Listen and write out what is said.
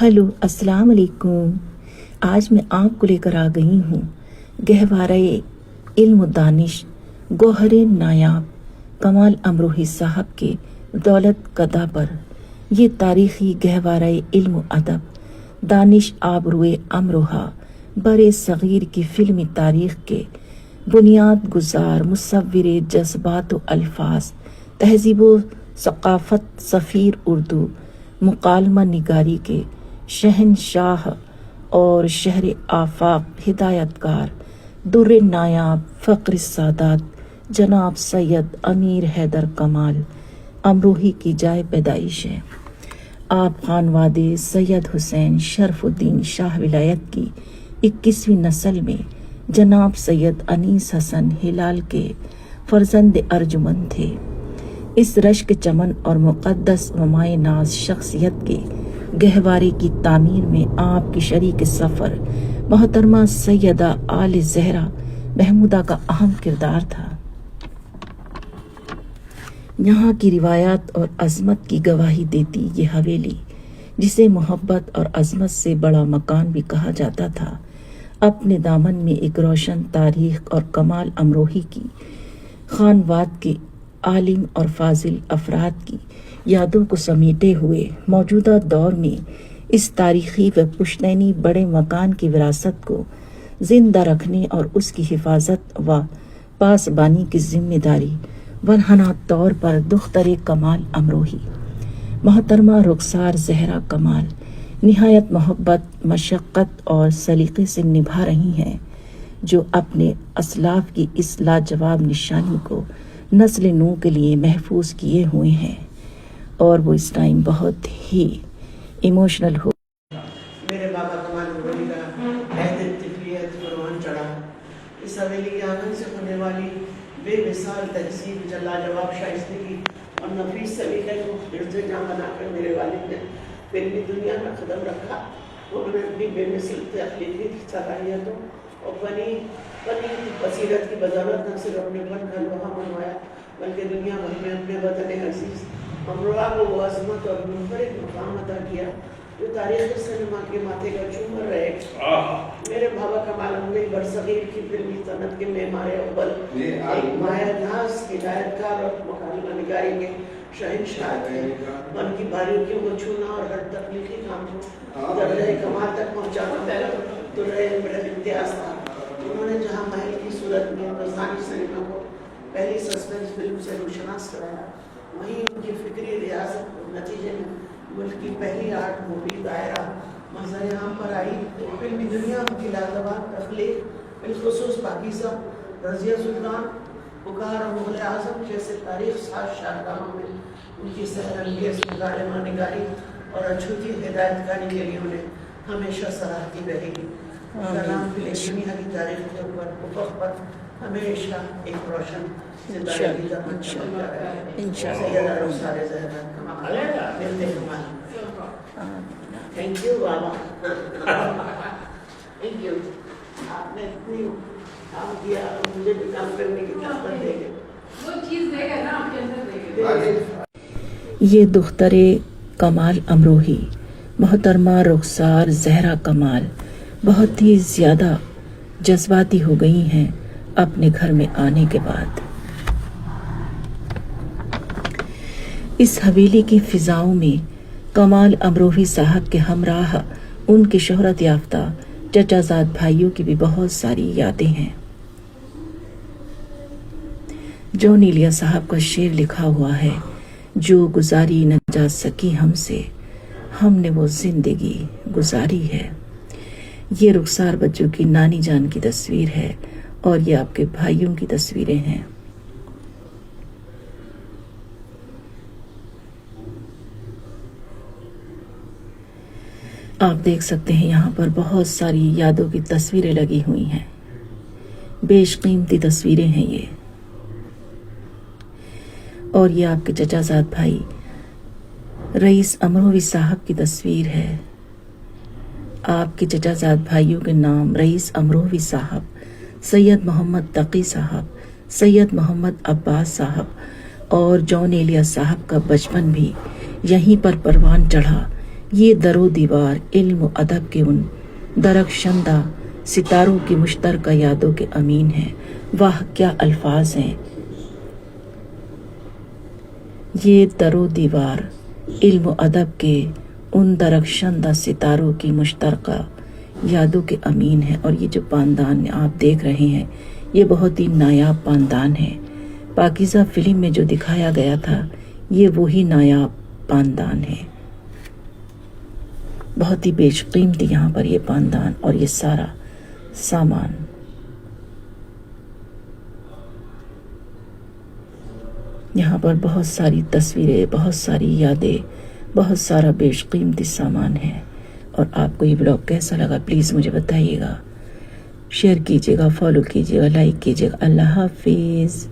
Hello, السلام علیکم۔ آج میں آپ کو لے کر آ گئی ہوں گہوارہ علم و دانش گوہر نایاب کمال امروہی صاحب کے دولت قدا پر۔ یہ تاریخی گہوارہ علم و ادب دانش آبروئے امروہا بر صغیر کی فلمی تاریخ کے بنیاد گزار مصور جذبات و الفاظ، تہذیب و ثقافت، سفیر اردو مکالمہ نگاری کے شہنشاہ اور شہر آفاق ہدایت کار در نایاب فخر السادات جناب سید امیر حیدر کمال امروہی کی جائے پیدائش ہے۔ آپ خانواد سید حسین شرف الدین شاہ ولایت کی 21ویں نسل میں جناب سید انیس حسن ہلال کے فرزند ارجمند تھے۔ اس رشک چمن اور مقدس و مائع ناز شخصیت کے گہوارے کی تعمیر میں آپ کی شریک سفر محترمہ سیدہ آل زہرا محمودہ کا اہم کردار تھا۔ یہاں کی روایات اور عظمت کی گواہی دیتی یہ حویلی، جسے محبت اور عظمت سے بڑا مکان بھی کہا جاتا تھا، اپنے دامن میں ایک روشن تاریخ اور کمال امروہی کی خانواد کے عالم اور فاضل افراد کی یادوں کو سمیٹے ہوئے موجودہ دور میں اس تاریخی و پشتینی بڑے مکان کی وراثت کو زندہ رکھنے اور اس کی حفاظت و پاسبانی کی ذمہ داری ورہنہ طور پر دختر کمال امروہی محترمہ رخسار زہرا کمال نہایت محبت، مشقت اور سلیقے سے نبھا رہی ہیں، جو اپنے اسلاف کی اس لاجواب نشانی کو نسل نو کے لیے محفوظ کیے ہوئے ہیں، اور وہ اس ٹائم بہت ہی ایموشنل ہو۔ میرے بابا کمال امروہی کا عہد طفلیت قربان چڑھا۔ اس حویلی کے آنگن سے ہونے والی بے مثال تہذیب، لاجواب شائستگی اور نفیس سلیقے کو حرز جاں بنا کر میرے والد نے فلمی دنیا میں قدم رکھا۔ انہوں نے اپنی بے مثل تخلیقی صلاحیتوں اور فنی بصیرت کی بدولت نہ صرف اپنے فن کا لوہا منوایا، بلکہ دنیا بھر میں اپنے وطن عزیز امروہہ کو وہ عظمت اور منفرد مقام عطا کیا جو تاریخ سینما کے ماتھے کا چومر رہے۔ میرے بابا کمال امروہی برصغیر کی فلمی صنعت کے معمار اول، ایک مایہ ناز ہدایت کار اور مکالمہ نگاری کے شہنشاہ تھے۔ ان کی باریکیوں کو چھونا اور ہر تخلیقی کام کو درجہ کمال تک پہنچانا تو امتیاز تھا۔ انہوں نے جہاں محل کی صورت میں ہندوستانی سینما کو پہلی سسپینس فلم سے روشناس کرایا، وہیں ان کی فکری ریاست نتیجے میں ملک کی پہلی آرٹ مووی دائرہ منظر عام پر آئی۔ فلمی دنیا ان کی لاجواب تخلیق، بالخصوص پاکیزہ، رضیہ سلطان، پکار اور مغل اعظم جیسے تاریخ ساز شاہکاروں میں ان کی سحر انگیز مکالمہ نگاری اور اچھوتی ہدایت کاری کے لیے انہیں ہمیشہ سراہتی رہے گی۔ ان کا نام فلم دنیا کی تاریخ کے اوپر افق پر ہمیشہ ایک روشن ستارے کی طرح چمکتا رہے گا۔ سیدہ رخسار زہرا کمال ملتے کمال۔ تھینک یو بابا، تھینک یو۔ آپ نے اتنی کام کیا، مجھے بھی کام کرنے کی طاقت دے گئے، وہ چیز دے گئے نا آپ کے اندر دے گئے۔ یہ دختر کمال امروہی محترمہ رخسار زہرا کمال بہت ہی زیادہ جذباتی ہو گئی ہیں اپنے گھر میں آنے کے بعد۔ اس حویلی کی فضاؤں میں کمال امروہی صاحب کے ہمراہ ان کے شہرت یافتہ چچا زاد بھائیوں کی بھی بہت ساری یادیں ہیں۔ جون ایلیا صاحب کا شعر لکھا ہوا ہے، جو گزاری نہ جا سکی ہم سے، ہم نے وہ زندگی گزاری ہے۔ یہ رخسار بچوں کی نانی جان کی تصویر ہے اور یہ آپ کے بھائیوں کی تصویریں ہیں۔ آپ دیکھ سکتے ہیں یہاں پر بہت ساری یادوں کی تصویریں لگی ہوئی ہیں، بیش قیمتی تصویریں ہیں یہ۔ اور یہ آپ کے چچا زاد بھائی رئیس امروہی صاحب کی تصویر ہے۔ آپ کے چچا زاد بھائیوں کے نام رئیس امروہی صاحب، سید محمد تقی صاحب، سید محمد عباس صاحب اور جون ایلیا صاحب کا بچپن بھی یہیں پر پروان چڑھا، یہ در و دیوار علم و ادب کے ان درخشندہ ستاروں کی مشترکہ یادوں کے امین ہیں۔ واہ کیا الفاظ ہیں! یہ در و دیوار علم و ادب کے ان درخشندہ ستاروں کی مشترکہ یادوں کے امین ہیں۔ اور یہ جو پاندان آپ دیکھ رہے ہیں یہ بہت ہی نایاب پاندان ہے۔ پاکیزہ فلم میں جو دکھایا گیا تھا یہ وہی نایاب پاندان ہے۔ بہت ہی بیش قیمتی یہاں پر یہ پاندان اور یہ سارا سامان۔ یہاں پر بہت ساری تصویریں، بہت ساری یادیں، بہت سارا بیش قیمتی سامان ہے۔ اور آپ کو یہ بلاگ کیسا لگا پلیز مجھے بتائیے گا، شیئر کیجیے گا، فالو کیجیے گا، لائک کیجیے گا۔ اللہ حافظ۔